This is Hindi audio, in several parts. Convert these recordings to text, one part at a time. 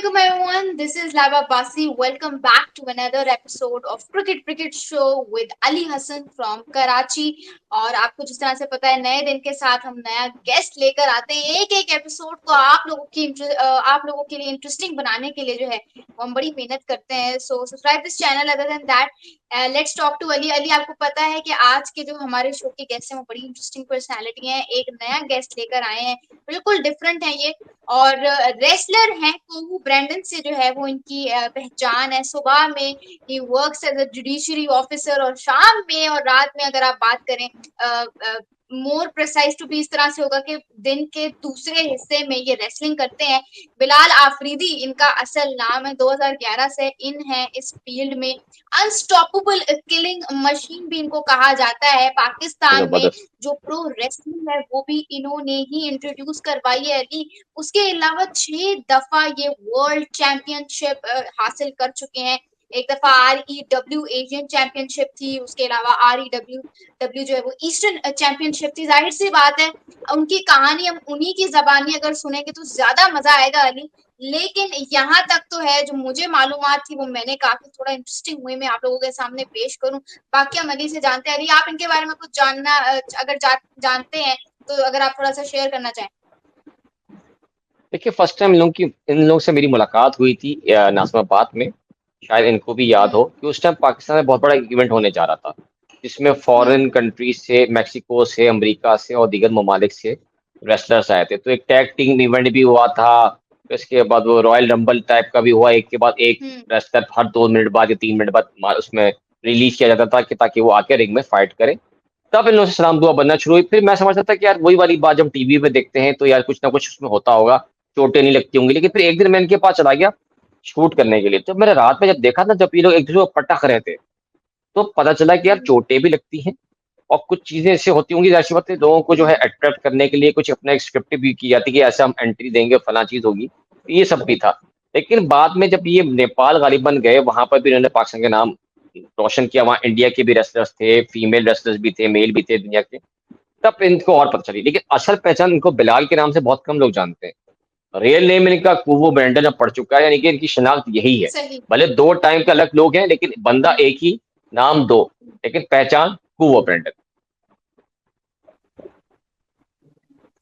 Assalamualaikum everyone. This is Laba Basi. Welcome back to another episode of Cricket Show with Ali Hassan from Karachi. और आपको जिस तरह से पता है नए दिन के साथ हम नया गेस्ट लेकर आते हैं। एक एक एपिसोड को आप लोगों के लिए इंटरेस्टिंग बनाने के लिए जो है वो हम बड़ी मेहनत करते हैं। So subscribe this channel. Other than that let's talk to Ali. Ali, आपको पता है कि आज के जो हमारे शो के गेस्ट हैं वो बड़ी इंटरेस्टिंग पर्सनैलिटी हैं। एक नया गेस्ट लेकर आए हैं, बिल्कुल डिफरेंट है ये, और रेसलर हैं। कोहू ब्रैंडन से जो है वो इनकी पहचान है। सुबह में ही works as a judiciary officer, और शाम में और रात में अगर आप बात करें, मोर प्रिसाइज टू बी इस तरह से होगा कि दिन के दूसरे हिस्से में ये रेसलिंग करते हैं। बिलाल आफरीदी इनका असल नाम है। 2011 से इन है इस फील्ड में। अनस्टॉपेबल किलिंग मशीन भी इनको कहा जाता है। पाकिस्तान में जबरदस्त। जो प्रो रेसलिंग है वो भी इन्होंने ही इंट्रोड्यूस करवाई है अली। उसके अलावा 6 दफा ये वर्ल्ड चैंपियनशिप हासिल कर चुके हैं। एक दफा REW एशियन चैंपियनशिप थी, उसके अलावा REW जो है वो ईस्टर्न चैंपियनशिप थी। जाहिर सी बात है उनकी कहानी हम उन्हीं की जबानी अगर सुनेंगे तो ज्यादा मजा आएगा अली। लेकिन यहाँ तक तो है जो मुझे मालूमात थी वो मैंने काफी थोड़ा इंटरेस्टिंग वे में आप लोगों के सामने पेश करूं। बाकी हम अली से जानते हैं। अली, आप इनके बारे में कुछ अगर जानते हैं तो अगर आप थोड़ा सा शेयर करना चाहें। देखिए, फर्स्ट टाइम इन लोगों से मेरी मुलाकात हुई थी नाज़िमाबाद में। शायद इनको भी याद हो हम्म। कि उस टाइम पाकिस्तान में बहुत बड़ा इवेंट होने जा रहा था, जिसमें हम्म। फॉरेन कंट्रीज से, मेक्सिको से, अमेरिका से और दीगर ममालिक से रेसलर्स आए थे। तो एक टैग टीम इवेंट भी हुआ था। तो इसके बाद वो रॉयल रंबल टाइप का भी हुआ, एक के बाद एक हम्म। रेसलर हर 2 मिनट बाद या 3 मिनट बाद उसमें रिलीज किया जाता था कि ताकि वो आके रिंग में फाइट करे। तब इन लोगों से सलाम दुआ बनना शुरू हुई। फिर मैं समझता था कि यार वही वाली बात जब टीवी पे देखते हैं तो यार कुछ ना कुछ उसमें होता होगा, चोटें नहीं लगती होंगी। लेकिन फिर एक दिन मैं इनके पास चला गया शूट करने के लिए। तो मैंने रात में जब देखा ना, जब ये लोग एक दूसरे को पटक रहे थे, तो पता चला कि यार हम्म। चोटें भी लगती हैं और कुछ चीजें ऐसे होती होंगी। ज़ाहिर सी बात है, लोगों को जो है हम्म। अट्रैक्ट करने के लिए कुछ अपना एक स्क्रिप्ट भी की जाती है कि ऐसा हम एंट्री देंगे, फला चीज होगी। तो ये सब भी था। लेकिन बाद में जब ये नेपाल गालिबन गए, वहां पर भी इन्होंने पाकिस्तान के नाम रोशन किया। वहाँ इंडिया के भी रेसलर्स थे, फीमेल रेसलर्स भी थे, मेल भी थे दुनिया के। तब इनको और पता चली। लेकिन असल पहचान इनको बिलाल के नाम से बहुत कम लोग जानते हैं। रियल नेम इनका कुवो ब्रेंडन अब पड़ चुका है, यानी कि इनकी शनाख्त यही है। सही। भले दो टाइम के अलग लोग हैं, लेकिन बंदा एक ही, नाम दो, लेकिन पहचान कुवो ब्रेंडन।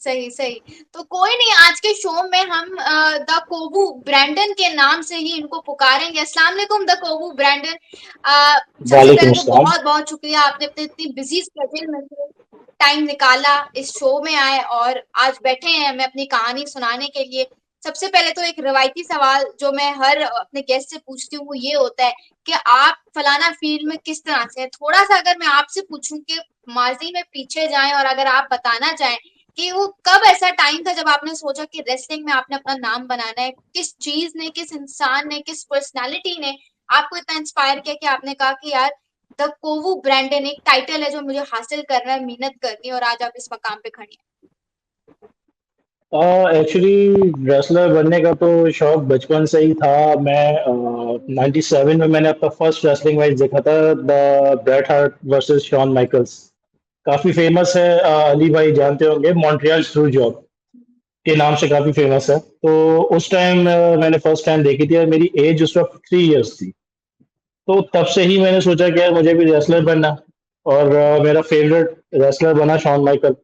सही सही। तो कोई नहीं, आज के शो में हम द कोबू ब्रैंडन के नाम से ही इनको पुकारेंगे। अस्सलाम वालेकुम द कोबू ब्रैंडन। सबसे वालेकुम पहले तो अस्सलाम। बहुत बहुत शुक्रिया, आपने अपने इतनी बिजी स्केड्यूल में से टाइम निकाला, इस शो में आए और आज बैठे हैं हमें अपनी कहानी सुनाने के लिए। सबसे पहले तो एक रवायती सवाल जो मैं हर अपने गेस्ट से पूछती हूँ वो ये होता है कि आप फलाना फील्ड में किस तरह से हैं। थोड़ा सा अगर मैं आपसे पूछूं कि माजी में पीछे जाएं और अगर आप बताना चाहें कि वो कब ऐसा टाइम था जब आपने सोचा कि रेसलिंग में आपने अपना नाम बनाना है। किस चीज ने, किस इंसान ने, किस पर्सनालिटी ने आपको इतना इंस्पायर किया कि आपने कहा कि यार द कोवू ब्रैंडन एक टाइटल है जो मुझे हासिल करना है, मेहनत करनी है, और आज आप इस मकाम पे खड़ी हैं। एक्चुअली रेसलर बनने का तो शौक बचपन से ही था। मैं 97 में मैंने अपना फर्स्ट रेसलिंग मैच देखा था, the Bret Hart versus Shawn Michaels. काफी फेमस है, अली भाई जानते होंगे, मॉन्ट्रियल स्क्रू जॉब के नाम से काफी फेमस है। तो उस टाइम मैंने फर्स्ट टाइम देखी थी और मेरी एज उस वक्त 3 इयर्स थी। तो तब से ही मैंने सोचा कि यार मुझे भी रेसलर बनना, और मेरा फेवरेट रेसलर बना शॉन माइकल।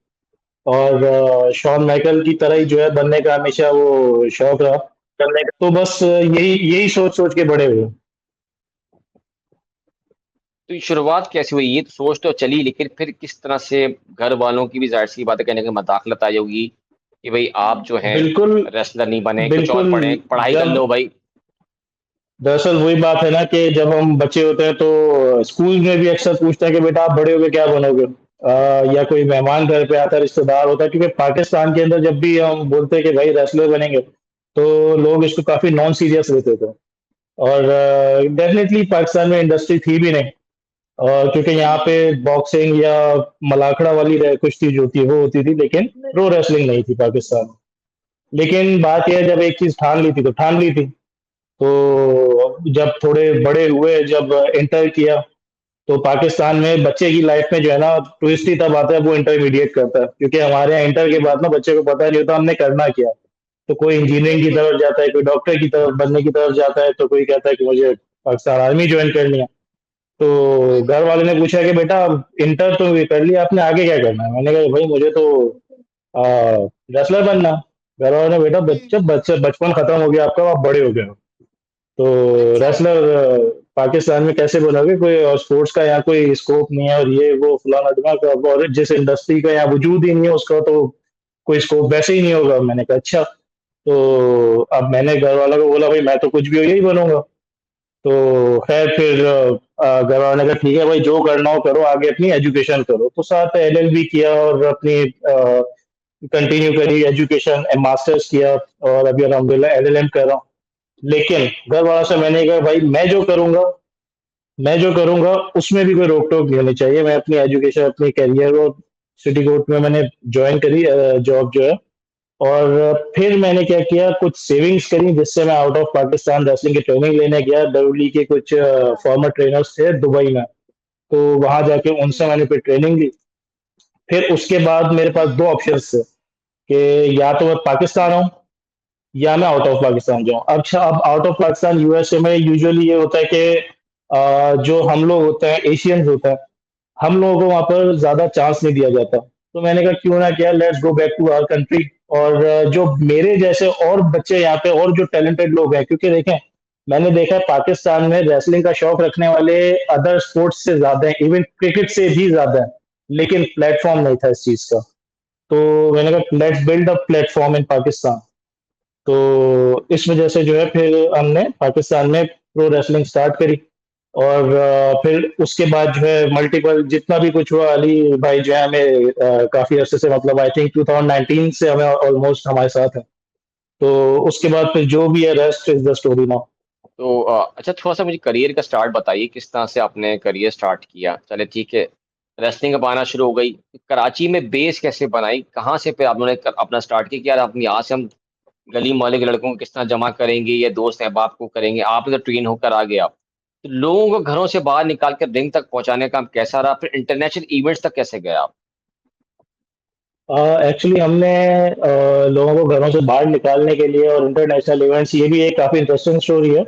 और शॉन माइकल की तरह ही जो है बनने का हमेशा वो शौक रहा। तो बस यही यही सोच सोच के बड़े हुए। तो ये शुरुआत कैसे हुई? ये तो सोच तो चली, लेकिन फिर किस तरह से घर वालों की भी जाहिर सी बात है कहने की मदाखलत आई होगी कि भाई आप जो है बिल्कुल। रेसलर नहीं बने, कुछ और बिल्कुल। पढ़े, पढ़ाई कर जब लो भाई। दरअसल वही बात है ना कि जब हम बच्चे होते हैं तो स्कूल में भी अक्सर पूछते हैं कि बेटा आप बड़े होके क्या बनोगे। या कोई मेहमान घर पे आता है, रिश्तेदार होता है, क्योंकि पाकिस्तान के अंदर जब भी हम बोलते हैं कि भाई रेसलर बनेंगे तो लोग इसको काफी नॉन सीरियस लेते थे। और डेफिनेटली पाकिस्तान में इंडस्ट्री थी भी नहीं, और क्योंकि यहाँ हम्म। पे बॉक्सिंग या मलाखड़ा वाली कुश्ती जो होती है वो होती थी, लेकिन प्रो रेसलिंग नहीं थी पाकिस्तान में। लेकिन बात यह है, जब एक चीज ठान ली थी तो ठान ली थी। तो जब थोड़े बड़े हुए, जब इंटर किया, तो पाकिस्तान में बच्चे की लाइफ में जो है ना ट्विस्ट ही तब आता है वो इंटरमीडिएट करता है, क्योंकि हमारे यहाँ इंटर के बाद ना बच्चे को पता नहीं होता हमने करना क्या। तो कोई इंजीनियरिंग की बिल्कुल। तरफ जाता है, कोई डॉक्टर की तरफ बनने की तरफ जाता है, तो कोई कहता है कि मुझे पाकिस्तान आर्मी ज्वाइन करनी है। तो हम्म। घर वाले ने पूछा कि बेटा इंटर तो ये कर लिया आपने, आगे क्या करना है? मैंने कहा भाई मुझे तो रेसलर बनना। घर वालों ने, बेटा बच्चे हम्म। बच्चे बचपन खत्म हो गया आपका, आप बड़े हो गए हो, तो अच्छा। रेसलर पाकिस्तान में कैसे बनोगे? कोई और स्पोर्ट्स का यहाँ कोई स्कोप नहीं है, और ये वो फलाना ढिमाका, और जिस इंडस्ट्री का यहाँ वजूद ही नहीं है उसका तो कोई स्कोप वैसे ही नहीं होगा। मैंने कहा अच्छा। तो अब मैंने घर वालों को बोला भाई मैं तो कुछ भी यही बनूंगा। तो खैर फिर घर वालों ने कहा ठीक है भाई, जो करना हो करो, आगे अपनी एजुकेशन करो। तो साथ एलएलबी किया और अपनी कंटिन्यू करी एजुकेशन, मास्टर्स किया, और अभी अलहमदुलिल्लाह एलएलएम कर रहा हूँ। लेकिन घर वालों से मैंने कहा भाई मैं जो करूंगा उसमें भी कोई रोक टोक नहीं होनी चाहिए। मैं अपनी एजुकेशन, अपनी करियर, और सिटी कोर्ट में मैंने ज्वाइन करी जॉब जो है। और फिर मैंने क्या किया, कुछ सेविंग्स करी, जिससे मैं आउट ऑफ पाकिस्तान रेसलिंग की ट्रेनिंग लेने गया। डब्ल्यूई के कुछ फॉर्मर ट्रेनर्स थे दुबई में, तो वहां जाके उनसे हम्म। मैंने फिर ट्रेनिंग ली। फिर उसके बाद मेरे पास हम्म। दो ऑप्शंस थे कि या तो मैं पाकिस्तान आऊँ या मैं आउट ऑफ पाकिस्तान जाऊँ। अच्छा, अब आउट ऑफ पाकिस्तान यूएसए में यूजुअली ये होता है कि जो हम लोग होते हैं, एशियंस होते हैं, हम लोगों को वहाँ पर ज़्यादा चांस नहीं दिया जाता। तो मैंने कहा क्यों ना किया, let's go back to our country. और जो मेरे जैसे और बच्चे यहाँ पे और जो टैलेंटेड लोग हैं, क्योंकि देखें मैंने देखा है पाकिस्तान में रेसलिंग का शौक रखने वाले अदर स्पोर्ट्स से ज्यादा हैं, इवन क्रिकेट से भी ज्यादा है, लेकिन प्लेटफॉर्म नहीं था इस चीज का। तो मैंने कहा लेट्स बिल्ड अ प्लेटफॉर्म इन पाकिस्तान। तो इस वजह से जो है फिर हमने पाकिस्तान में प्रो रेसलिंग स्टार्ट करी। और फिर उसके बाद जो है मल्टीपल जितना भी कुछ हुआ, अली भाई जो है हमें काफी अरसे से, मतलब आई थिंक 2019 से हमें ऑलमोस्ट हमारे साथ है। तो उसके बाद फिर जो भी है, rest is the story now. तो अच्छा, थोड़ा सा मुझे करियर का स्टार्ट बताइए, किस तरह से आपने करियर स्टार्ट किया? चले ठीक है, रेसलिंग अब आना शुरू हो गई, कराची में बेस कैसे बनाई, कहाँ से फिर आप लोगों ने अपना स्टार्ट किया कि यार अपनी यहाँ से हम गली मोहल्ले के लड़कों को किस तरह जमा करेंगे या दोस्त अहबाब को करेंगे? आप तो ट्रेन होकर आ गए आप, तो लोगों को घरों से बाहर निकाल कर रिंग तक पहुंचाने का काम कैसा रहा, फिर इंटरनेशनल इवेंट्स तक कैसे गए आप? एक्चुअली हमने लोगों को घरों से बाहर निकालने के लिए और इंटरनेशनल इवेंट्स, ये भी एक काफी इंटरेस्टिंग स्टोरी है।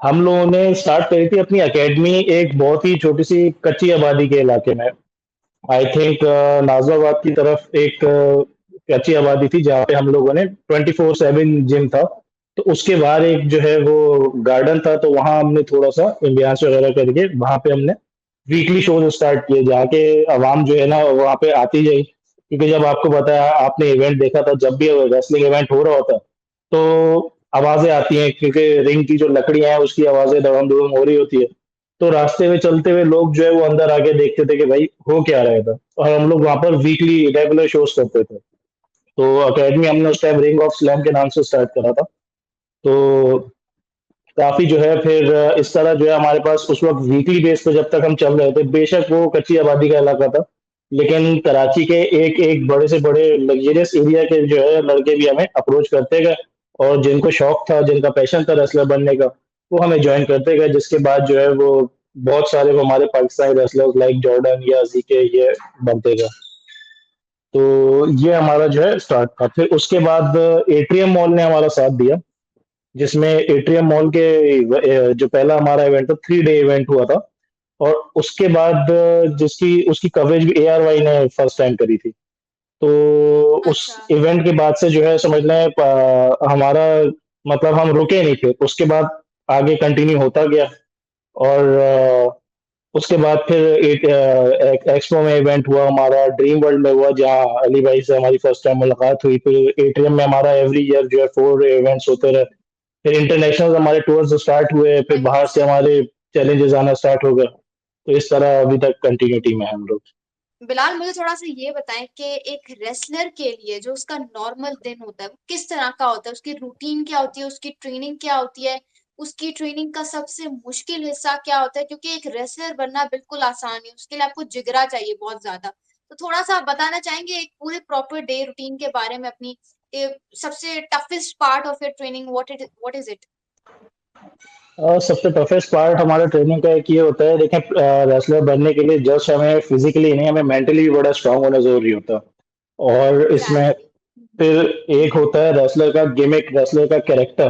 हम लोगों ने स्टार्ट करी थी अपनी एकेडमी एक बहुत ही छोटी सी कच्ची आबादी के इलाके में। आई थिंक नाजियाबाद की तरफ एक कच्ची आबादी थी जहाँ पे हम लोगों ने 24/7 जिम था। तो उसके बाहर एक जो है वो गार्डन था, तो वहाँ हमने थोड़ा सा इम्बियांस वगैरह करके वहाँ पे हमने वीकली शोज स्टार्ट किए, जहाँ के आवाम जो है ना वहाँ पे आती जाई। क्योंकि जब आपको पता है, आपने इवेंट देखा था, जब भी रेसलिंग इवेंट हो रहा होता है तो आवाजें आती हैं, क्योंकि रिंग की जो लकड़ियां हैं उसकी आवाजें धड़म धुड़म हो रही होती है। तो रास्ते में चलते हुए लोग जो है वो अंदर आके देखते थे कि भाई हो क्या रहा था, और हम लोग वहां पर वीकली रेगुलर शोज करते थे। तो अकेडमी हमने उस टाइम रिंग ऑफ स्लैम के नाम से स्टार्ट करा था। तो काफी जो है फिर इस तरह जो है हमारे पास उस वक्त वीकली बेस पे जब तक हम चल रहे थे, बेशक वो कच्ची आबादी का इलाका था, लेकिन कराची के एक एक बड़े से बड़े लग्जरियस एरिया के जो है लड़के भी हमें अप्रोच करते गए, और जिनको शौक था, जिनका पैशन था रेसलर बनने का, वो हमें ज्वाइन करते गए। जिसके बाद जो है वो बहुत सारे वो हमारे पाकिस्तानी रेसलर्स लाइक जॉर्डन या जीके ये बनते गए। तो ये हमारा जो है स्टार्ट था। फिर उसके बाद एट्रियम मॉल ने हमारा साथ दिया, जिसमें एट्रियम मॉल के जो पहला हमारा इवेंट था, 3 डे इवेंट हुआ था। और उसके बाद जिसकी उसकी कवरेज भी एआरवाई ने फर्स्ट टाइम करी थी। तो उस अच्छा। इवेंट के बाद से जो है समझ लें हमारा, मतलब हम रुके नहीं थे, उसके बाद आगे कंटिन्यू होता गया। और उसके बाद फिर एक एक्सपो में इवेंट हुआ हमारा, ड्रीम वर्ल्ड में हुआ, जहाँ अली भाई से हमारी फर्स्ट टाइम मुलाकात हुई। फिर एटीएम में हमारा एवरी ईयर जो है 4 इवेंट्स होते रहे। फिर इंटरनेशनल हमारे टूर्स स्टार्ट हुए, फिर बाहर से अच्छा। हमारे चैलेंजेस आना स्टार्ट हो गए। तो इस तरह अभी तक कंटिन्यूटी में हैं हम लोग। बिलाल, मुझे थोड़ा सा ये बताएं कि एक रेसलर के लिए जो उसका नॉर्मल दिन होता है वो किस तरह का होता है, उसकी रूटीन क्या होती है, उसकी ट्रेनिंग क्या होती है, उसकी ट्रेनिंग का सबसे मुश्किल हिस्सा क्या होता है? क्योंकि एक रेसलर बनना बिल्कुल आसान नहीं, उसके लिए आपको जिगरा चाहिए बहुत ज्यादा। तो थोड़ा सा आप बताना चाहेंगे एक पूरे प्रॉपर डे रूटीन के बारे में, अपनी सबसे toughest part of your training, what is it? और सबसे टफेस्ट पार्ट हमारे ट्रेनिंग का एक ये होता है, देखें रेसलर बनने के लिए जस्ट हमें फिजिकली नहीं, हमें मेंटली भी बड़ा स्ट्रांग होना जरूरी होता है। और इसमें एग्जैक्टली। फिर एक होता है रेसलर का गिमिक, रेसलर का कैरेक्टर।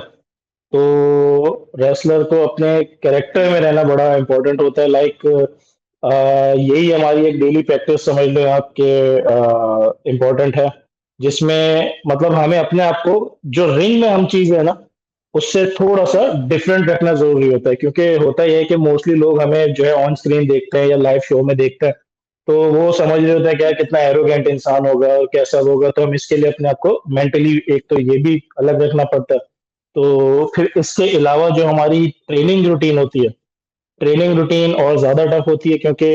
तो रेसलर को अपने कैरेक्टर में रहना बड़ा इम्पोर्टेंट होता है। लाइक यही हमारी एक डेली प्रैक्टिस समझ लो आप के इम्पोर्टेंट है, जिसमें मतलब हमें अपने आप को जो रिंग में हम चीज है ना उससे थोड़ा सा डिफरेंट रखना जरूरी होता है। क्योंकि होता यह है कि मोस्टली लोग हमें जो है ऑन स्क्रीन देखते हैं या लाइव शो में देखते हैं, तो वो समझ रहे होता है क्या कितना एरोगेंट इंसान होगा और कैसा होगा। तो हम इसके लिए अपने आप को मेंटली एक तो ये भी अलग रखना पड़ता है। तो फिर इसके अलावा जो हमारी ट्रेनिंग रूटीन होती है, ट्रेनिंग रूटीन और ज्यादा टफ होती है, क्योंकि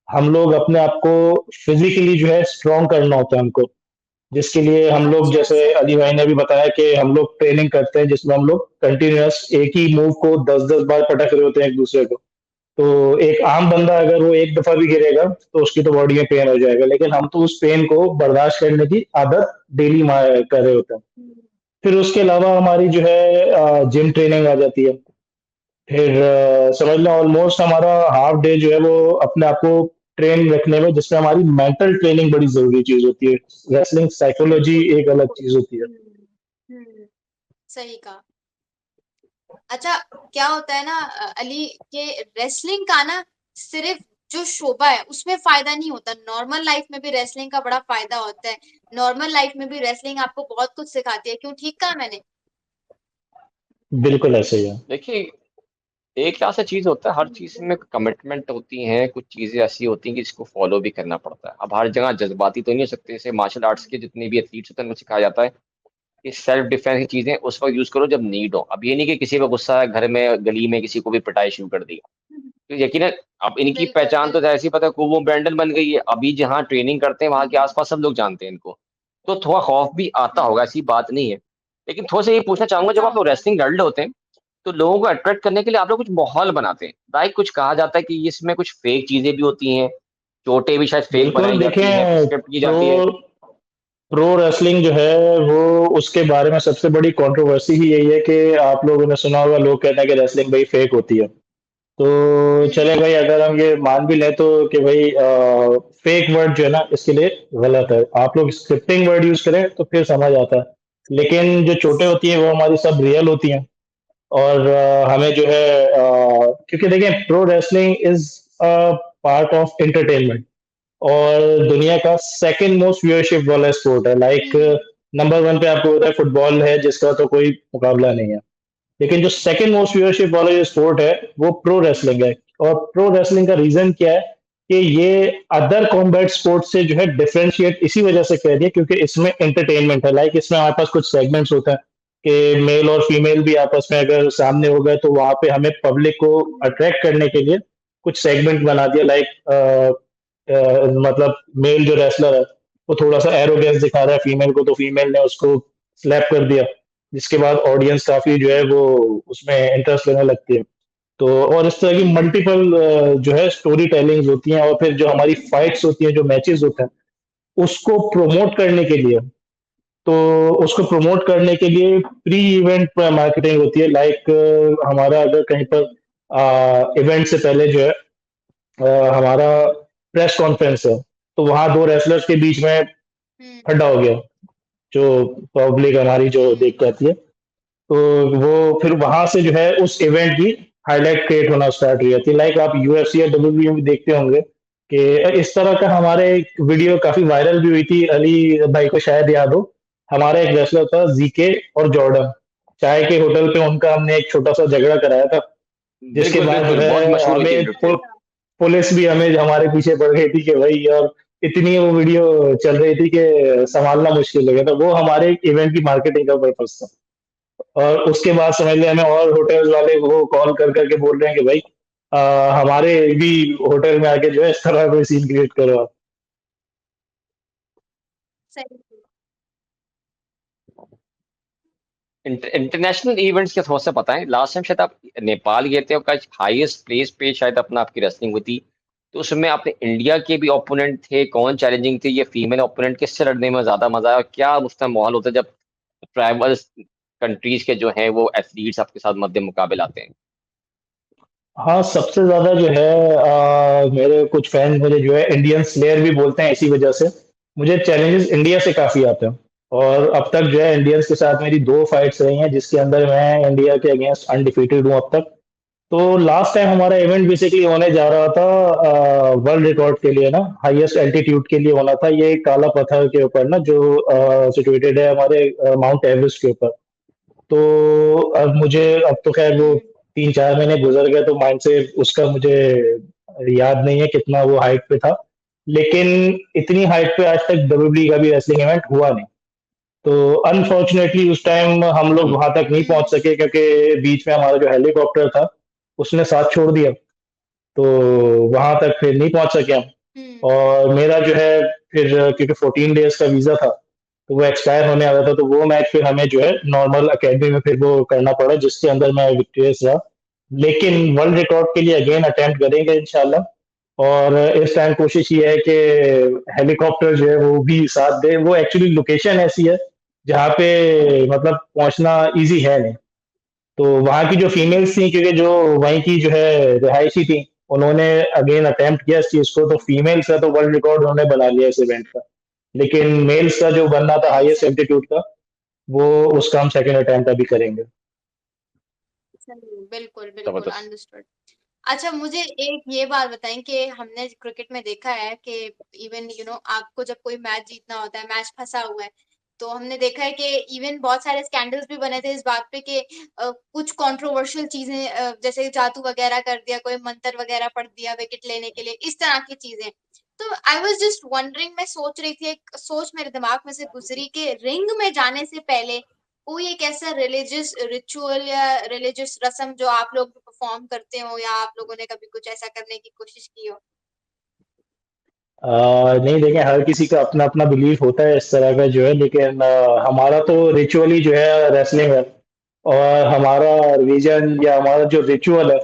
हम लोग अपने आप को फिजिकली जो है स्ट्रॉन्ग करना होता है हमको। जिसके लिए हम लोग, अच्छा, जैसे सही अली है। भाई ने भी बताया कि हम लोग ट्रेनिंग करते हैं जिसमें हम लोग कंटिन्यूअस एक ही मूव को 10-10 बार पटक रहे होते हैं एक दूसरे को। तो एक आम बंदा अगर वो एक दफा भी गिरेगा तो उसकी तो बॉडी में पेन हो जाएगा, लेकिन हम तो उस पेन को बर्दाश्त करने की आदत डेली कर रहे होते हैं। हुँ, फिर उसके अलावा हमारी जो है जिम ट्रेनिंग आ जाती है। फिर समझ लो ऑलमोस्ट हमारा हाफ डे जो है वो अपने आप को ट्रेन रखने में, जिसमें हमारी मेंटल ट्रेनिंग बड़ी जरूरी चीज होती है। रेसलिंग साइकोलॉजी बिल्कुल, एक अलग बिल्कुल। चीज होती है। हुँ, हुँ, सही कहा। अच्छा, क्या होता है ना अली, ये रेसलिंग का ना सिर्फ जो शोभा है उसमें फायदा नहीं होता, नॉर्मल लाइफ में भी रेसलिंग का बड़ा फायदा होता है। नॉर्मल लाइफ में भी रेसलिंग आपको बहुत कुछ सिखाती है। क्यों, ठीक कहा मैंने? बिल्कुल ऐसे ही है। देखिए, एक क्या सा चीज़ होता है, हर चीज़ में कमिटमेंट होती हैं, कुछ चीज़ें ऐसी होती हैं कि जिसको फ़ॉलो भी करना पड़ता है। अब हर जगह जज़्बाती तो नहीं हो सकते, जैसे मार्शल आर्ट्स के जितने भी एथलीट्स होते हैं, उनको सिखाया जाता है कि सेल्फ डिफेंस की चीज़ें उस वक़्त यूज़ करो जब नीड हो। अब ये नहीं कि किसी पे गुस्सा है, घर में, गली में किसी को भी पिटाई शुरू कर दी। तो यकीनन अब इनकी बिल्कुल, पहचान तो बिल्कुल। ऐसी पता है वो ब्रांडन बन गई है। अभी जहाँ ट्रेनिंग करते हैं, वहाँ के आस-पास सब लोग जानते हैं इनको। तो थोड़ा खौफ भी आता होगा, ऐसी बात नहीं है। लेकिन थोड़ा-सा ये पूछना चाहूँगा, जब आता आप लोग होगा। रेसलिंग लड़ रहे होते हैं, तो लोगों को अट्रैक्ट करने के लिए आप लोग कुछ माहौल बनाते हैं। लाइक कुछ कहा जाता है कि इसमें कुछ फेक चीज़ें भी होती हैं, चोटें भी शायद फेक बिल्कुल बनाई जाती हैं, देखें, स्क्रिप्ट की प्रो जाती है। प्रो रेसलिंग जो है वो, उसके बारे में सबसे बड़ी कंट्रोवर्सी ही यही है कि आप लोगों ने सुना होगा, लोग कहते हैं कि रेसलिंग भाई फेक होती है। तो चले हुँ, भाई, अगर हम ये मान भी लें तो कि भाई फेक वर्ड जो है ना इसके लिए गलत है। आप लोग स्क्रिप्टिंग वर्ड यूज करें तो फिर समझ आता है। लेकिन जो चोटें होती हैं वो हमारी सब रियल होती हैं। और हमें जो है क्योंकि देखें, pro wrestling is a part of entertainment और दुनिया का सेकंड मोस्ट व्यूअरशिप वाला स्पोर्ट है। लाइक हुँ, नंबर वन पे आपको पता है फुटबॉल है, जिसका तो कोई मुकाबला नहीं है। लेकिन जो सेकंड मोस्ट व्यूअरशिप वाला जो स्पोर्ट है वो प्रो रेसलिंग है। और प्रो रेसलिंग का रीजन क्या है कि ये अदर कॉम्बैट स्पोर्ट से जो है डिफरेंशिएट इसी वजह से कर दिया क्योंकि इसमें एंटरटेनमेंट है। लाइक इसमें हमारे पास कुछ सेगमेंट्स होते हैं कि मेल और फीमेल भी आपस में अगर सामने हो गए तो वहां पे हमें पब्लिक को अट्रैक्ट करने के लिए कुछ सेगमेंट बना दिया। लाइक मतलब मेल जो रेसलर है वो थोड़ा सा एरोगेंस दिखा रहा है फीमेल को, तो फीमेल ने उसको स्लैप कर दिया, जिसके बाद ऑडियंस काफी जो है वो उसमें इंटरेस्ट लेने लगती है। तो और इस तरह की हुँ, मल्टीपल जो है स्टोरी टेलिंग्स होती हैं। और फिर जो हमारी फाइट्स होती हैं, जो मैचेस होते हैं, उसको प्रमोट करने के लिए, तो उसको प्रमोट करने के लिए प्री इवेंट मार्केटिंग होती है। लाइक हमारा अगर कहीं पर इवेंट से पहले जो है हमारा प्रेस कॉन्फ्रेंस है, तो वहां दो रेसलर्स के बीच में हुँ, खड्डा हो गया, जो पब्लिक हमारी जो हुँ, देख पाती है। तो वो फिर वहां से जो है उस इवेंट की हाईलाइट क्रिएट होना स्टार्ट हुई थी। लाइक आप यूएफसी या डब्ल्यूडब्ल्यूई में देखते होंगे कि इस तरह का हमारे एक वीडियो काफी वायरल भी हुई थी, अली भाई को शायद याद हो। हमारा एक रेसलर था जीके और जॉर्डन, चाय के होटल पे उनका हमने एक छोटा सा झगड़ा कराया था, जिसके बिल्कुल, बाद जो बिल्कुल, बहुत है मशहूर हुई थी हमें वीडियो क्लिप। अच्छा। पुलिस भी हमें हमारे पीछे पड़ गई थी कि भाई यार इतनी वो वीडियो चल रही थी कि संभालना मुश्किल हो गया था। वो हमारे इवेंट की मार्केटिंग का पर्पज था। और उसके बाद समझ लिया हमें और होटल्स वाले वो कॉल कर करके बोल रहे हैं कि भाई हमारे भी होटल में आके जो है इस तरह कोई सीन क्रिएट करो आप। सही है। इंटरनेशनल इवेंट्स के थोड़ा सा बताएं। लास्ट टाइम शायद आप नेपाल गए थे और का हाईएस्ट प्लेस पे शायद अपना आपकी रेसलिंग हुई थी। तो उसमें आपने इंडिया के भी ओपोनेंट थे, कौन चैलेंजिंग थे, ये फीमेल ओपोनेंट, किससे लड़ने में ज्यादा मजा आया और क्या उस टाइम माहौल होता है जब ट्राइबल्स कंट्रीज के जो हैं वो एथलीट्स आपके साथ मध्य मुकाबले आते हैं? हाँ, सबसे ज्यादा जो है मेरे कुछ फैन मुझे जो है इंडियन स्लेयर भी बोलते हैं इसी वजह से। मुझे चैलेंजेस इंडिया से काफी आते हैं। और अब तक जो है इंडियंस के साथ मेरी 2 फाइट्स रही हैं, जिसके अंदर मैं इंडिया के अगेंस्ट अनडिफीटेड हूँ अब तक। तो लास्ट टाइम हमारा इवेंट बेसिकली होने जा रहा था वर्ल्ड रिकॉर्ड के लिए ना, हाईएस्ट एल्टीट्यूड के लिए होना था, ये काला पत्थर के ऊपर ना, जो सिचुएटेड है हमारे माउंट एवरेस्ट के ऊपर। तो अब तो खैर वो हम्म। 3-4 महीने गुजर गए, तो माइंड से उसका मुझे याद नहीं है कितना वो हाइट पे था, लेकिन इतनी हाइट पे आज तक डब्ल्यूडब्ल्यूई का भी रेसलिंग इवेंट हुआ नहीं। तो अनफॉर्चुनेटली उस टाइम हम लोग वहां तक नहीं पहुंच हम्म। सके, क्योंकि बीच में हमारा जो हेलीकॉप्टर था उसने साथ छोड़ दिया, तो वहां तक फिर नहीं पहुंच सके हम। हम्म। और मेरा जो है फिर, क्योंकि 14 डेज का वीजा था, तो वो एक्सपायर होने वाला था, तो वो मैच फिर हमें जो है नॉर्मल अकेडमी में फिर वो करना पड़ा, जिसके अंदर मैं विक्टोरियस रहा। लेकिन वर्ल्ड रिकॉर्ड के लिए अगेन अटेम्प्ट करेंगे इंशाल्लाह। और इस टाइम कोशिश ये है कि हेलीकॉप्टर जो है वो भी साथ दे। वो एक्चुअली लोकेशन ऐसी है जहाँ पे मतलब पहुंचना इजी है नहीं। तो वहाँ की जो फीमेल्स थी, क्योंकि जो वहीं की जो है रिहायशी थी, उन्होंने अगेन अटेम्प्ट किया इस चीज को, तो फीमेल्स का तो वर्ल्ड रिकॉर्ड उन्होंने बना लिया इस इवेंट का। लेकिन मेल्स का जो बनना था वही हाईएस्ट सही। एल्टीट्यूड का, वो उसका हम सेकंड अटेम्प्ट अभी करेंगे। सही, बिल्कुल बिल्कुल जबरदस्त। अंडरस्टूड। अच्छा, मुझे एक ये बात बताएं कि हमने क्रिकेट में देखा है कि इवन आपको जब कोई मैच जीतना होता है, मैच फंसा हुआ है, तो हमने देखा है कि इवन बहुत सारे स्कैंडल्स भी बने थे इस बात पे कि कुछ कंट्रोवर्शियल चीजें, जैसे जादू वगैरह कर दिया, कोई मंत्र वगैरह पढ़ दिया विकेट लेने के लिए, इस तरह की चीजें। तो आई वाज जस्ट वंडरिंग, मैं सोच रही थी, एक सोच मेरे दिमाग में से गुजरी कि रिंग में जाने से पहले कोई एक ऐसा रिलीजियस रिचुअल या रिलीजियस रस्म जो आप लोग परफॉर्म करते हो, या आप लोगों ने कभी कुछ ऐसा करने की कोशिश की हो। नहीं, देखें, हर किसी का अपना अपना बिलीफ होता है इस तरह का जो है, लेकिन हमारा तो रिचुअली जो है रेसलिंग है। और हमारा रिलीजन या हमारा जो रिचुअल है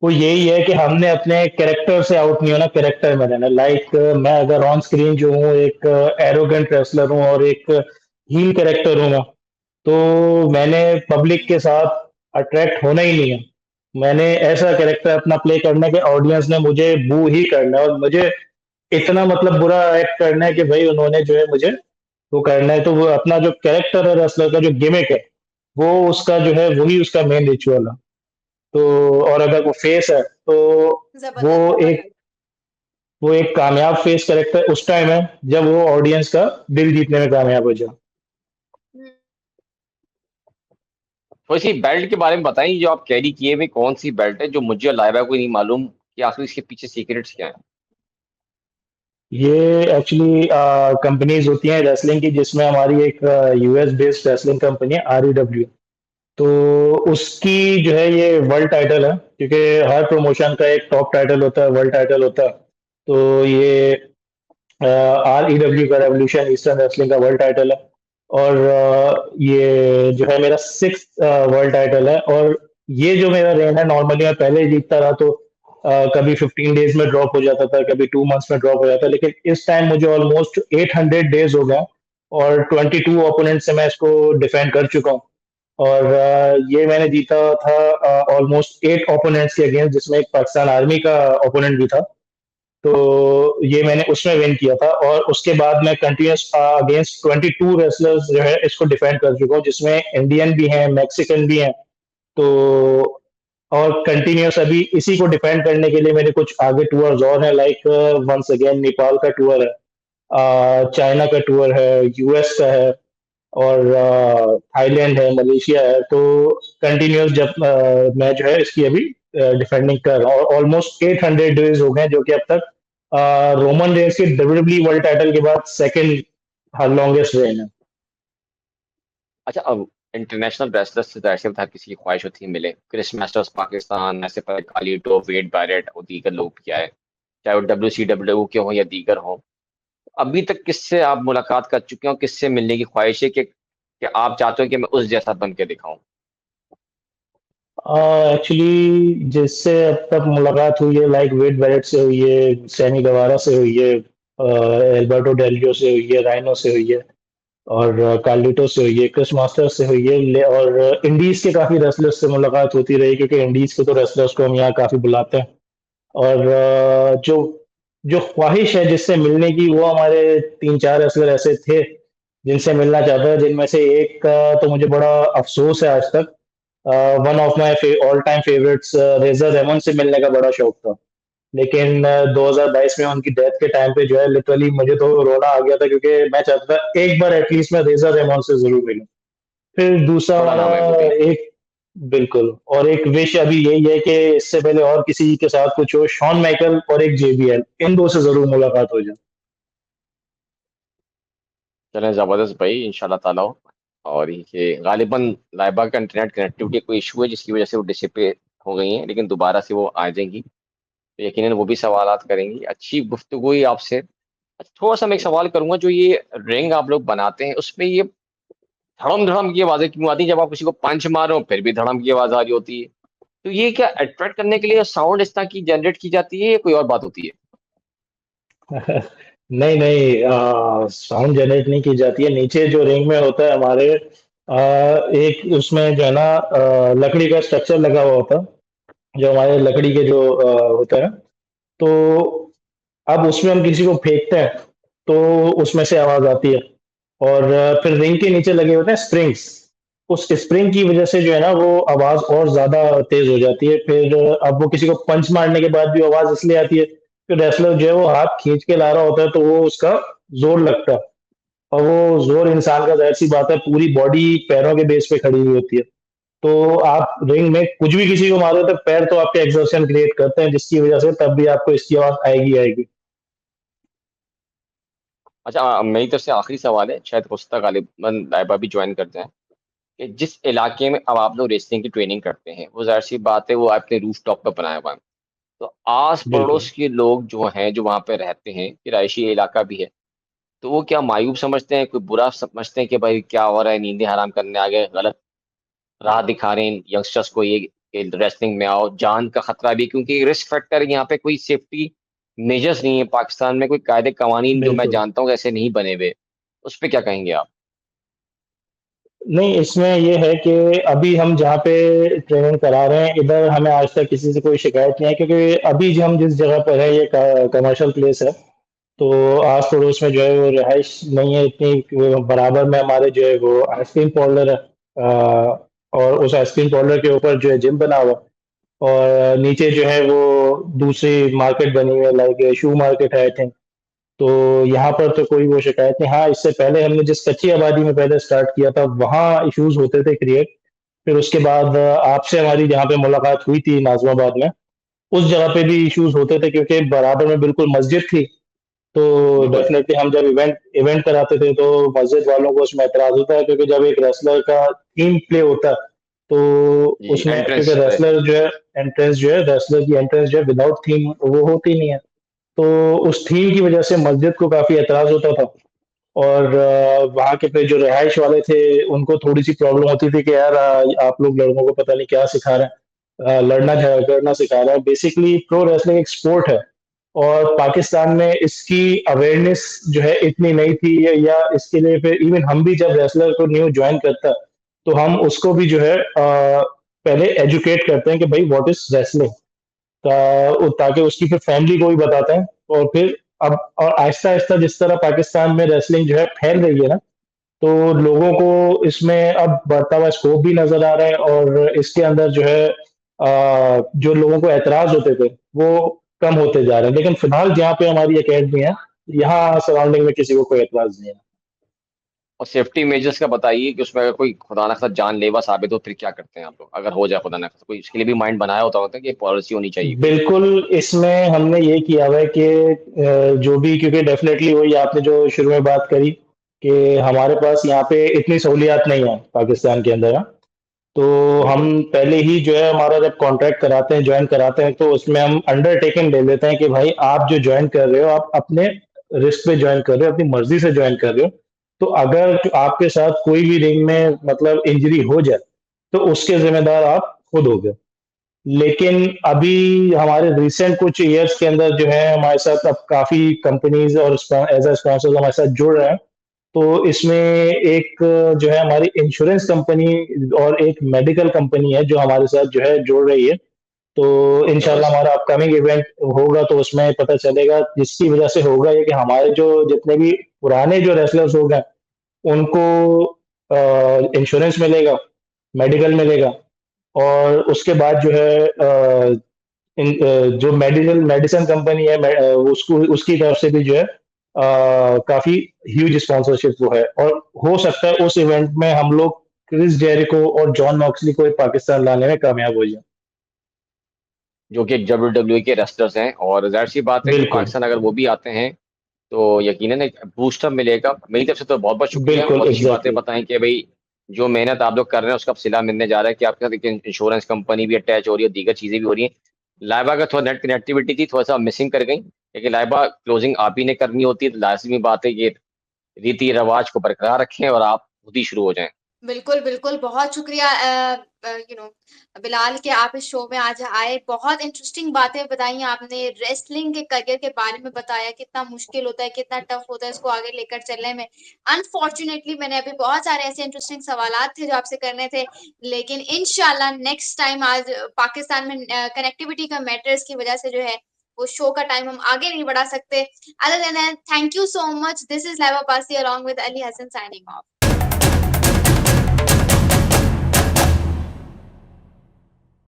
वो यही है कि हमने अपने कैरेक्टर से आउट नहीं होना, कैरेक्टर में रहना। लाइक मैं अगर ऑन स्क्रीन जो हूँ एक एरोगेंट रेसलर हूँ और एक हील कैरेक्टर हूँ मैं, तो मैंने पब्लिक के साथ अट्रैक्ट होना ही नहीं है। मैंने ऐसा कैरेक्टर अपना प्ले करना है कि ऑडियंस ने मुझे बू ही करना है, और मुझे इतना मतलब बुरा एक्ट करना है कि भाई उन्होंने जो है मुझे वो करना है। तो वो अपना जो कैरेक्टर है रेसलर का, जो गिमिक है, वो उसका जो है वही उसका मेन रिचुअल है। तो और अगर वो फेस है, तो वो जबरदस्त, एक जबरदस्त। वो एक कामयाब फेस कैरेक्टर उस टाइम है जब वो ऑडियंस का दिल जीतने में कामयाब हो जाए। हम्म। तो इसी बेल्ट के बारे में बताइए, जो आप कैरी किए हुए कौन सी बेल्ट है, जो मुझे और लाइबा को नहीं मालूम कि आखिर इसके पीछे सीक्रेट्स क्या है। ये एक्चुअली कंपनीज होती हैं रेसलिंग की, जिसमें हमारी एक यूएस बेस्ड रेसलिंग कंपनी है, REW। तो उसकी जो है ये वर्ल्ड टाइटल है, क्योंकि हर प्रमोशन का एक टॉप टाइटल होता है, वर्ल्ड टाइटल होता है। तो ये REW का रेवोल्यूशन ईस्टर्न रेसलिंग का वर्ल्ड टाइटल है। और ये जो है मेरा 6th वर्ल्ड टाइटल है। और ये जो मेरा रेन है, नॉर्मली मैं पहले ही जीतता रहा, तो कभी 15 डेज में ड्रॉप हो जाता था, कभी 2 मंथ्स में ड्रॉप हो जाता, लेकिन इस टाइम मुझे ऑलमोस्ट 800 डेज हो गए, और 22 ओपोनेंट से मैं इसको डिफेंड कर चुका हूँ। और ये मैंने जीता था ऑलमोस्ट 8 ओपोनेंट्स के अगेंस्ट, जिसमें एक पाकिस्तान आर्मी का ओपोनेंट भी था। तो ये मैंने उसमें विन किया था, और उसके बाद मैं कंटिन्यूस अगेंस्ट 22 रेसलर्स जो है इसको डिफेंड कर चुका हूँ, जिसमें इंडियन भी हैं, मैक्सिकन भी हैं। तो और कंटिन्यूस अभी इसी को डिफेंड करने के लिए मेरे कुछ आगे टूर्स और हैं, लाइक वंस अगेन नेपाल का टूर है, चाइना का टूर है, यूएस का है, और थाईलैंड है, मलेशिया है। तो कंटिन्यूस जब मैं जो है इसकी अभी डिफेंडिंग कर रहा हूँ, और ऑलमोस्ट 800 डेज हो गए, जो कि अब तक रोमन रेंस के डब्ल्यूडब्ल्यूई वर्ल्ड टाइटल के बाद सेकंड लॉन्गेस्ट रेन है। अच्छा, अब इंटरनेशनल रेसलर्स से तो ऐसे हर किसी की ख्वाहिश होती है मिले, क्रिस मास्टर्स पाकिस्तान, ऐसे पर कालीटो, वेड बैरेट और दीगर लोग क्या है, चाहे वो WCW के हों या दीगर हों। अभी तक किससे आप मुलाकात कर चुके हो, किससे मिलने की ख्वाहिश है कि आप चाहते हो कि मैं उस जैसा बन के दिखाऊं। एक्चुअली जिससे अब तक मुलाकात हुई है, लाइक वेड बैरेट से हुई है, सैमी गवारा से हुई है, एल्बर्टो डेलियो से हुई है, राइनो से हुई है, और कार्लिटो से हुई है, क्रिस मास्टर्स से हुई है, और इंडीज के काफी रेसलर्स से मुलाकात होती रही, क्योंकि इंडीज के तो रेसलर्स को हम यहाँ काफी बुलाते हैं। और जो जो ख्वाहिश है जिससे मिलने की, वो हमारे 3-4 रेसलर ऐसे थे जिनसे मिलना चाहता है, जिनमें से एक का तो मुझे बड़ा अफसोस है आज तक। One of my all time favourites Razor Ramon से मिलने का बड़ा शौक था, लेकिन 2022 में उनकी डेथ के टाइम पे जो है लिटरली मुझे तो रोना आ गया था, क्योंकि मैं चाहता था एक बार एटलीस्ट मैं रेजर रेमन से जरूर मिलूं। फिर दूसरा बड़ा हमारा नाम है वो भी। एक, बिल्कुल, और एक विश अभी यही है कि इससे पहले और किसी के साथ कुछ हो, शॉन माइकल और एक जेबीएल, इन दो से जरूर मुलाकात हो जाए। चलें, जबरदस्त भाई, इंशाल्लाह ताला हो। और ये गालिबन लाइबा का इंटरनेट कनेक्टिविटी कोई इशू है जिसकी वजह से वो डिसिपेट हो गई हैं, लेकिन दोबारा से वो आ जाएंगी तो यकीनन वो भी सवालात करेंगी। अच्छी गुफ्तगू हुई आपसे। अच्छा, थोड़ा सा मैं एक सवाल करूंगा, जो ये रिंग आप लोग बनाते हैं उसमें ये धड़म धड़म की आवाजें क्यों आती है? जब आप किसी को पंच मार रहे हो फिर भी धड़म की आवाज आ रही होती है, तो ये क्या अट्रैक्ट करने के लिए साउंड इस तरह की जनरेट की जाती है या कोई और बात होती है? नहीं नहीं, साउंड जनरेट नहीं की जाती है। नीचे जो रिंग में होता है हमारे, एक उसमें जो है ना लकड़ी का स्ट्रक्चर लगा हुआ होता है, जो हमारे लकड़ी के जो होता है। तो अब उसमें हम किसी को फेंकते हैं तो उसमें से आवाज आती है। और फिर रिंग के नीचे लगे होते हैं स्प्रिंग्स, उस स्प्रिंग की वजह से जो है ना वो आवाज और ज्यादा तेज हो जाती है। फिर अब वो किसी को पंच मारने के बाद भी आवाज इसलिए आती है कि रेसलर जो है वो हाथ खींच के ला रहा होता है, तो वो उसका जोर लगता है। और वो जोर इंसान का, जाहिर सी बात है, पूरी बॉडी पैरों के बेस पे खड़ी हुई होती है। तो आप रिंग में कुछ भी किसी को मारो तो पैर तो आपके एक्सर्शन क्रिएट करते हैं, जिसकी वजह से तब भी आपको इसकी आवाज आएगी आएगी। अच्छा, मेरी तरफ से आखिरी सवाल है, शायद मुश्ताक गालिबन लाइबा भी ज्वाइन करते हैं, कि जिस इलाके में अब आप लोग रेसलिंग की ट्रेनिंग करते हैं वो जाहिर सी बात है वो आपने रूफ टॉप पर बनाया हुआ है, तो आस बिल्कुल। पड़ोस के लोग जो हैं जो वहां पे रहते हैं, रिहायशी इलाका भी है, तो वो क्या मायूब समझते हैं, कोई बुरा समझते हैं कि भाई क्या हो रहा है, नींदें हराम करने आ गए, गलत राह दिखा रहे हैं यंगस्टर्स को, ये रेसलिंग में आओ, जान का खतरा भी है, क्योंकि रिस्क फैक्टर यहाँ पे कोई सेफ्टी मेजर्स नहीं है पाकिस्तान में, कोई कायदे कवानीन जो मैं बिल्कुल। जानता हूँ ऐसे नहीं बने हुए। उस पे क्या कहेंगे आप? नहीं, इसमें ये है कि अभी हम जहाँ पे ट्रेनिंग करा रहे हैं, इधर हमें आज तक किसी से कोई शिकायत नहीं है, क्योंकि अभी जो हम जिस जगह पर है ये कमर्शियल प्लेस है। तो आस पड़ोस में जो है वो रिहाइश नहीं है इतनी, बराबर में हमारे जो है वो आइसक्रीम पार्लर है, और उस आइसक्रीम पार्लर के ऊपर जो है जिम बना हुआ है। और नीचे जो है वो दूसरी मार्केट बनी हुई है, लाइक शू मार्केट है आई थिंक। तो यहाँ पर तो कोई वो शिकायत नहीं। हाँ, इससे पहले हमने जिस कच्ची आबादी में पहले स्टार्ट किया था वहाँ इश्यूज होते थे क्रिएट। फिर उसके बाद आपसे हमारी जहाँ पे मुलाकात हुई थी नाजमाबाद में, उस जगह पे भी इश्यूज होते थे, क्योंकि बराबर में बिल्कुल मस्जिद थी। तो बिल्कुल। डेफिनेटली हम जब इवेंट इवेंट कराते थे तो मस्जिद वालों को उसमें एतराज होता है, क्योंकि जब एक रेसलर का टीम प्ले होता है तो जी, उसमें, क्योंकि एंट्रेंस है। रेसलर जो है एंट्रेंस जो है रेसलर की एंट्रेंस जो है विदाउट थीम वो होती नहीं है। तो उस थीम की वजह से मस्जिद को काफी एतराज होता था। और वहाँ के पे जो रिहाइश वाले थे उनको थोड़ी सी प्रॉब्लम होती थी कि यार आप लोग लड़कों को पता नहीं क्या सिखा रहे हैं, लड़ना झगड़ना करना सिखा रहे हैं। बेसिकली प्रो रेसलिंग एक स्पोर्ट है, और पाकिस्तान में इसकी अवेयरनेस जो है इतनी नहीं थी, या इसके लिए फिर इवन हम भी जब रेसलर को न्यू ज्वाइन करता तो हम उसको भी जो है पहले एजुकेट करते हैं कि भाई व्हाट इज रेसलिंग, ताकि उसकी फिर फैमिली को भी बताते हैं। और फिर अब और आहिस्ता आहिस्ता जिस तरह पाकिस्तान में रेसलिंग जो है फैल रही है ना, तो लोगों को इसमें अब बढ़ता हुआ स्कोप भी नजर आ रहा है। और इसके अंदर जो है जो लोगों को एतराज होते थे वो कम होते जा रहे हैं। लेकिन फिलहाल जहाँ पे हमारी एकेडमी है, यहाँ सराउंडिंग में किसी को कोई एतराज नहीं है। और सेफ्टी मेजर्स का बताइए कि उसमें अगर कोई खुदा ना खास्ता जानलेवा साबित हो फिर क्या करते हैं आप लोग, अगर हो जाए खुदा ना खास्ता, कोई इसके लिए भी माइंड बनाया होता है कि पॉलिसी होनी चाहिए कोई? बिल्कुल, इसमें हमने ये किया हुआ है कि जो भी, क्योंकि डेफिनेटली वही आपने जो शुरू में बात करी कि हमारे पास यहाँ पे इतनी सहूलियात नहीं है पाकिस्तान के अंदर, हाँ। तो बिल्कुल। हम पहले ही जो है हमारा जब कॉन्ट्रैक्ट कराते हैं, ज्वाइन कराते हैं, तो उसमें हम अंडरटेकिंग ले लेते हैं कि भाई आप जो ज्वाइन कर रहे हो आप अपने रिस्क पे ज्वाइन कर रहे हो, अपनी मर्जी से ज्वाइन कर रहे हो। तो अगर आपके साथ कोई भी रिंग में मतलब इंजरी हो जाए तो उसके जिम्मेदार आप खुद होगे। लेकिन अभी हमारे रिसेंट कुछ ईयर्स के अंदर जो है हमारे साथ अब काफी कंपनीज और एज अ स्पॉन्सर हमारे साथ जुड़ रहे हैं। तो इसमें एक जो है हमारी इंश्योरेंस कंपनी और एक मेडिकल कंपनी है जो हमारे साथ जो है जुड़ रही है। तो इंशाल्लाह जबरदस्त। हमारा अपकमिंग इवेंट होगा तो उसमें पता चलेगा, जिसकी वजह से होगा ये कि हमारे जो जितने भी पुराने जो रेसलर्स हो गए उनको इंश्योरेंस मिलेगा, मेडिकल मिलेगा, और उसके बाद जो है जो मेडिसिन कंपनी है उसको उसकी तरफ से भी जो है काफी ह्यूज स्पॉन्सरशिप वो है, और हो सकता है उस इवेंट में हम लोग क्रिस जेरिको और जॉन मॉक्सली को पाकिस्तान लाने में कामयाब हो जाए। जो कि WWE के रेसलर्स हैं, और जाहिर सी बात है कि बिल्कुल, पाकिस्तान अगर वो भी आते हैं तो यकीनन एक बूस्टअप मिलेगा। मेरी तरफ से तो बहुत बहुत शुक्रिया, बिल्कुल, बहुत अच्छी बातें एग्जैक्टली। बताएं कि भाई जो मेहनत आप लोग कर रहे हैं उसका अब सिला मिलने जा रहा है, कि आपके साथ एक इंश्योरेंस कंपनी भी अटैच हो रही है, दीगर चीजें भी हो रही हैं। लाइबा का थोड़ा नेट कनेक्टिविटी थी, थोड़ा सा मिसिंग कर गई, लेकिन लाइबा क्लोजिंग आप ही ने करनी होती है, तो लाजमी बात है कि रीति रिवाज को बरकरार रखें और आप खुद ही शुरू हो जाएं। बिल्कुल, बिल्कुल, बहुत शुक्रिया बिलाल, कि आप इस शो में आज आए। बहुत इंटरेस्टिंग बातें बताई आपने, रेसलिंग के करियर के बारे में बताया, कितना मुश्किल होता है, कितना टफ होता है इसको आगे लेकर चलने में। अनफॉर्च्यूनेटली मैंने अभी बहुत सारे ऐसे इंटरेस्टिंग सवालात थे जो आपसे करने थे, लेकिन इंशाल्लाह नेक्स्ट टाइम, आज पाकिस्तान में कनेक्टिविटी का मैटर्स की वजह से जो है वो शो का टाइम हम आगे नहीं बढ़ा सकते। Other than that, thank you so much. This is lab Abbasi along with Ali Hassan signing off.